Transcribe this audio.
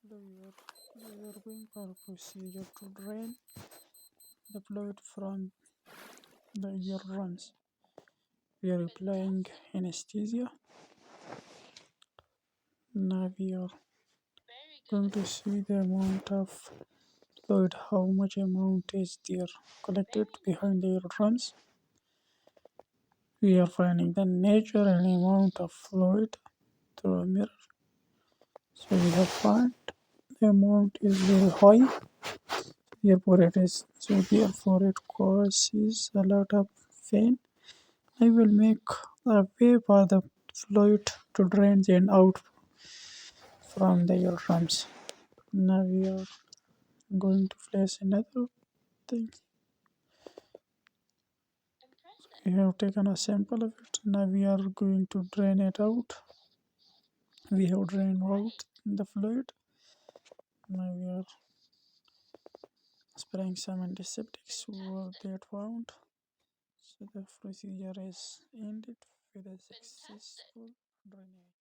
We are going for a procedure to drain the fluid from the eardrums. We are applying anesthesia. Now we are going to see the amount of fluid, how much amount is there collected behind the eardrums. We are finding the nature and amount of fluid through a mirror. So we have found the amount is very high. Therefore it causes a lot of pain. I will make a way for the fluid to drain and out from the eardrums. Now we are going to place another thing. We have taken a sample of it. Now we are going to drain it out. We have drained out the fluid. Now we are spraying some antiseptics over that wound. So the procedure is ended with a successful drainage.